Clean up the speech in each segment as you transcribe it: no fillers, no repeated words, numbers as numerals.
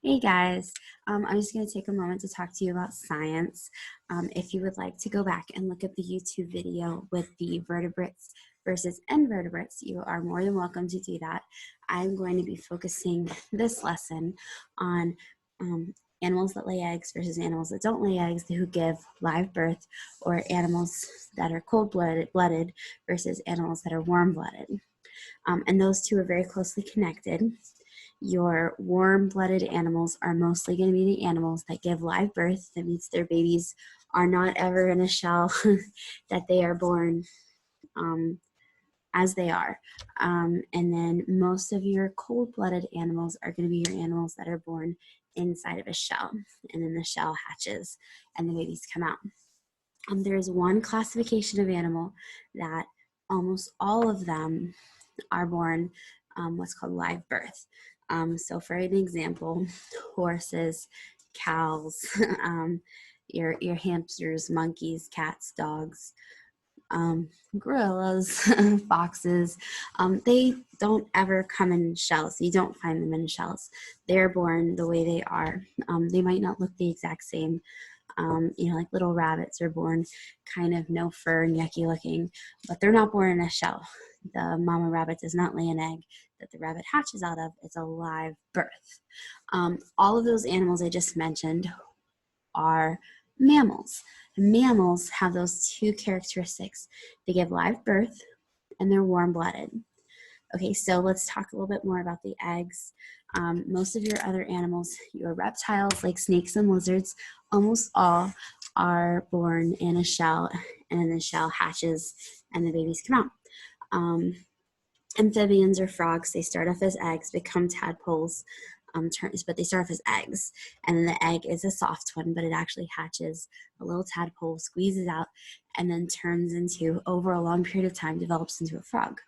Hey guys, I'm just going to take a moment to talk to you about science. If you would like to go back and look at the YouTube video with the vertebrates versus invertebrates, you are more than welcome to do that. I'm going to be focusing this lesson on animals that lay eggs versus animals that don't lay eggs, who give live birth, or animals that are cold-blooded versus animals that are warm-blooded. And those two are very closely connected. Your warm-blooded animals are mostly going to be the animals that give live birth. That means their babies are not ever in a shell, that they are born as they are. And then most of your cold-blooded animals are going to be your animals that are born inside of a shell. And then the shell hatches and the babies come out. There's one classification of animal that almost all of them are born what's called live birth. So for an example, horses, cows, your hamsters, monkeys, cats, dogs, gorillas, foxes, they don't ever come in shells. You don't find them in shells. They're born the way they are. They might not look the exact same. Like little rabbits are born kind of no fur and yucky looking, but they're not born in a shell. The mama rabbit does not lay an egg that the rabbit hatches out of. It's a live birth. All of those animals I just mentioned are mammals. Mammals have those two characteristics. They give live birth and they're warm-blooded. Okay, so let's talk a little bit more about the eggs. Most of your other animals, your reptiles like snakes and lizards, almost all are born in a shell, and then the shell hatches and the babies come out. Amphibians or frogs, they start off as eggs, become tadpoles, but they start off as eggs. And then the egg is a soft one, but it actually hatches a little tadpole, squeezes out, and then turns into, over a long period of time, develops into a frog.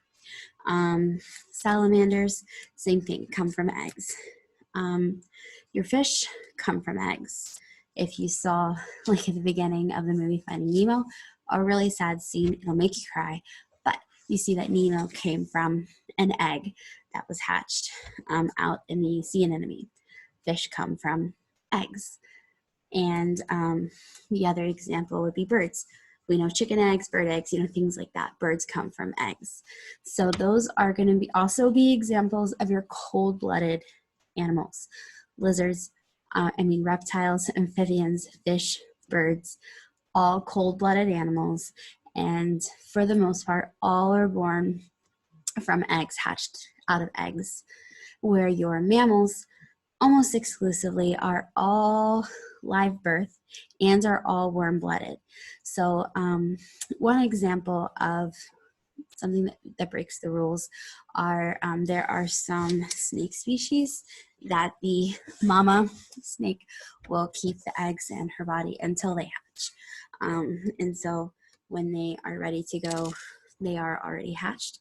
Salamanders, same thing, come from eggs. Your fish come from eggs. If you saw, like at the beginning of the movie Finding Nemo, a really sad scene, it'll make you cry, but you see that Nemo came from an egg that was hatched out in the sea anemone. Fish come from eggs. And the other example would be birds. We know chicken eggs, bird eggs, things like that. Birds come from eggs. So those are going to also be examples of your cold-blooded animals. Lizards, reptiles, amphibians, fish, birds, all cold-blooded animals. And for the most part, all are born from eggs, hatched out of eggs, where your mammals almost exclusively are all live birth and are all warm-blooded. So one example of something that breaks the rules are there are some snake species that the mama snake will keep the eggs in her body until they hatch. And so when they are ready to go, they are already hatched.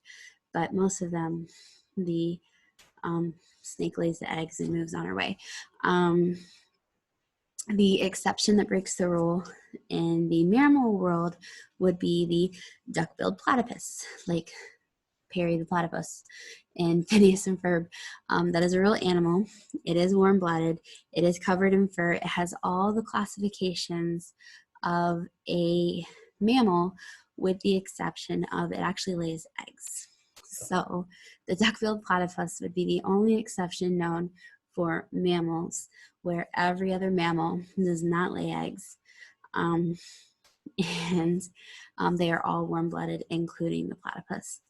But most of them, the snake lays the eggs and moves on her way. The exception that breaks the rule in the mammal world would be the duck-billed platypus, like Perry the platypus in Phineas and Ferb. That is a real animal. It is warm-blooded. It is covered in fur. It has all the classifications of a mammal, with the exception of it actually lays eggs. So the duck-billed platypus would be the only exception known for mammals, where every other mammal does not lay eggs. And they are all warm-blooded, including the platypus.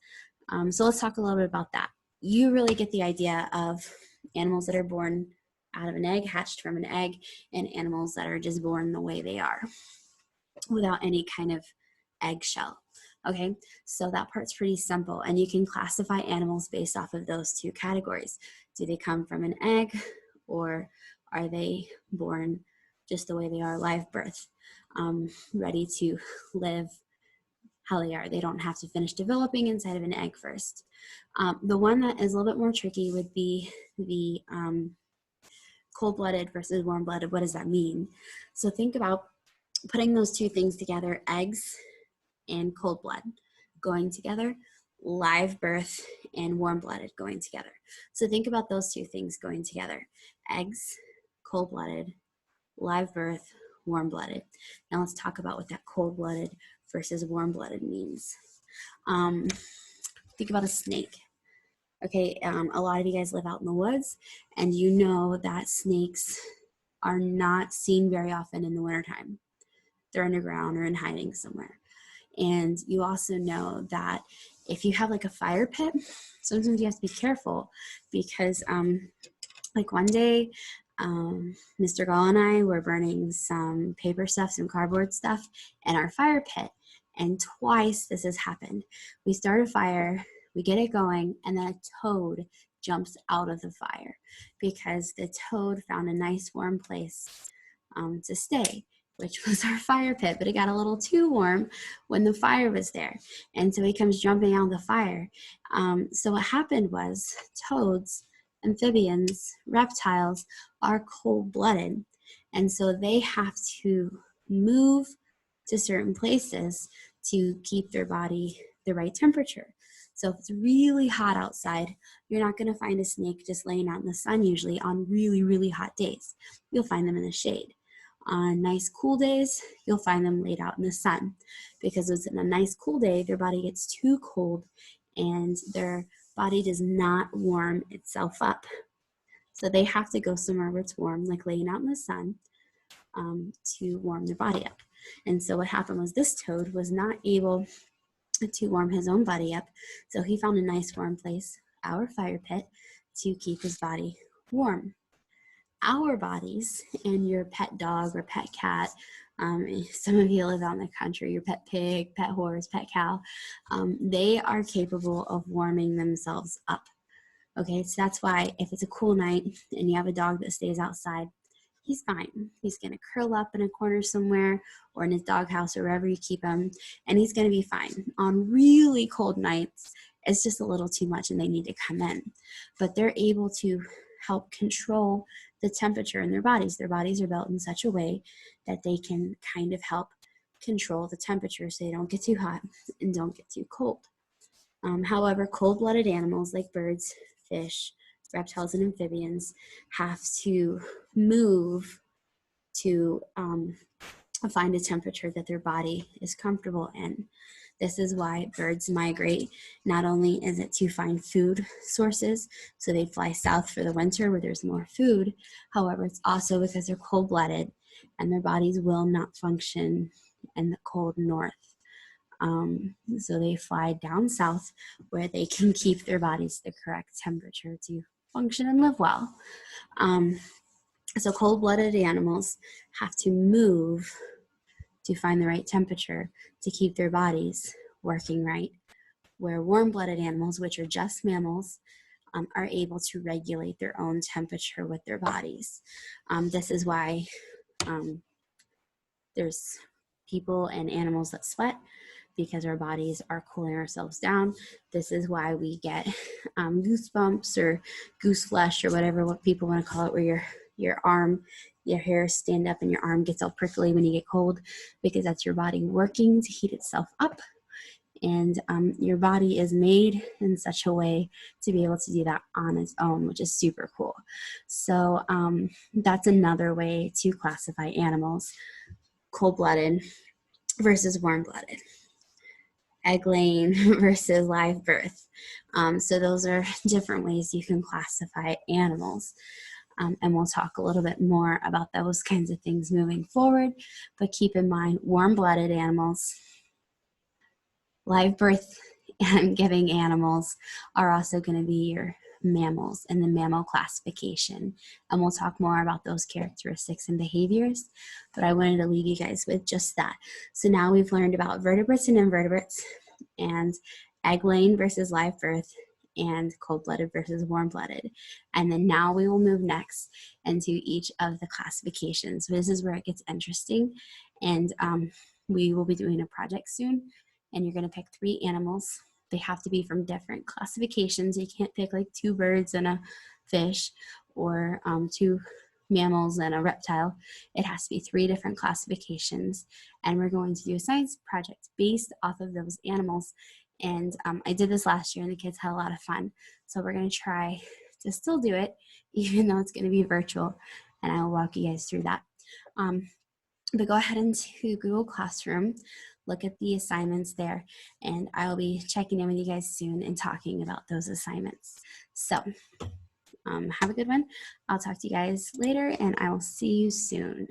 So let's talk a little bit about that. You really get the idea of animals that are born out of an egg, hatched from an egg, and animals that are just born the way they are, without any kind of eggshell. Okay, so that part's pretty simple, and you can classify animals based off of those two categories. Do they come from an egg, or are they born just the way they are, live birth, ready to live how they are? They don't have to finish developing inside of an egg first. The one that is a little bit more tricky would be the cold-blooded versus warm-blooded. What does that mean? So think about putting those two things together, eggs and cold blood going together, live birth and warm-blooded going together. So think about those two things going together, eggs cold-blooded, live birth, warm-blooded. Now let's talk about what that cold-blooded versus warm-blooded means. Think about a snake. Okay, a lot of you guys live out in the woods, and you know that snakes are not seen very often in the wintertime. They're underground or in hiding somewhere. And you also know that if you have like a fire pit, sometimes you have to be careful because like one day, Mr. Gall and I were burning some paper stuff, some cardboard stuff in our fire pit. And twice this has happened. We start a fire, we get it going, and then a toad jumps out of the fire because the toad found a nice warm place to stay, which was our fire pit, but it got a little too warm when the fire was there. And so he comes jumping out of the fire. So what happened was toads, amphibians, reptiles are cold-blooded. And so they have to move to certain places to keep their body the right temperature. So if it's really hot outside, you're not going to find a snake just laying out in the sun usually on really, really hot days. You'll find them in the shade. On nice cool days, you'll find them laid out in the sun because it's in a nice cool day, their body gets too cold and their body does not warm itself up. So they have to go somewhere where it's warm, like laying out in the sun, to warm their body up. And so what happened was this toad was not able to warm his own body up. So he found a nice warm place, our fire pit, to keep his body warm. Our bodies and your pet dog or pet cat, some of you live out in the country, your pet pig, pet horse, pet cow, they are capable of warming themselves up. Okay, so that's why if it's a cool night and you have a dog that stays outside, he's fine. He's going to curl up in a corner somewhere or in his doghouse or wherever you keep him, and he's going to be fine. On really cold nights, it's just a little too much and they need to come in. But they're able to help control the temperature in their bodies. Their bodies are built in such a way that they can kind of help control the temperature so they don't get too hot and don't get too cold. However, cold-blooded animals like birds, fish, reptiles, and amphibians have to move to find a temperature that their body is comfortable in. This is why birds migrate. Not only is it to find food sources, so they fly south for the winter where there's more food, however, it's also because they're cold-blooded and their bodies will not function in the cold north. So they fly down south where they can keep their bodies the correct temperature to function and live well. So cold-blooded animals have to move to find the right temperature to keep their bodies working right, where warm-blooded animals, which are just mammals, are able to regulate their own temperature with their bodies. This is why there's people and animals that sweat, because our bodies are cooling ourselves down. This is why we get goosebumps or goose flesh or whatever what people want to call it, where your hairs stand up and your arm gets all prickly when you get cold, because that's your body working to heat itself up. And your body is made in such a way to be able to do that on its own, which is super cool. So that's another way to classify animals: cold-blooded versus warm-blooded, egg-laying versus live birth. So those are different ways you can classify animals. And we'll talk a little bit more about those kinds of things moving forward. But keep in mind, warm-blooded animals, live birth and giving animals are also going to be your mammals in the mammal classification. And we'll talk more about those characteristics and behaviors, but I wanted to leave you guys with just that. So now we've learned about vertebrates and invertebrates, and egg-laying versus live birth, and cold-blooded versus warm-blooded. And then now we will move next into each of the classifications. So this is where it gets interesting, and we will be doing a project soon, and you're going to pick 3 animals. They have to be from different classifications. You can't pick like 2 birds and a fish, or 2 mammals and a reptile. It has to be 3 different classifications, and we're going to do a science project based off of those animals. And I did this last year and the kids had a lot of fun. So we're going to try to still do it, even though it's going to be virtual, and I will walk you guys through that. But go ahead into Google Classroom, look at the assignments there, and I'll be checking in with you guys soon and talking about those assignments. So have a good one. I'll talk to you guys later, and I will see you soon.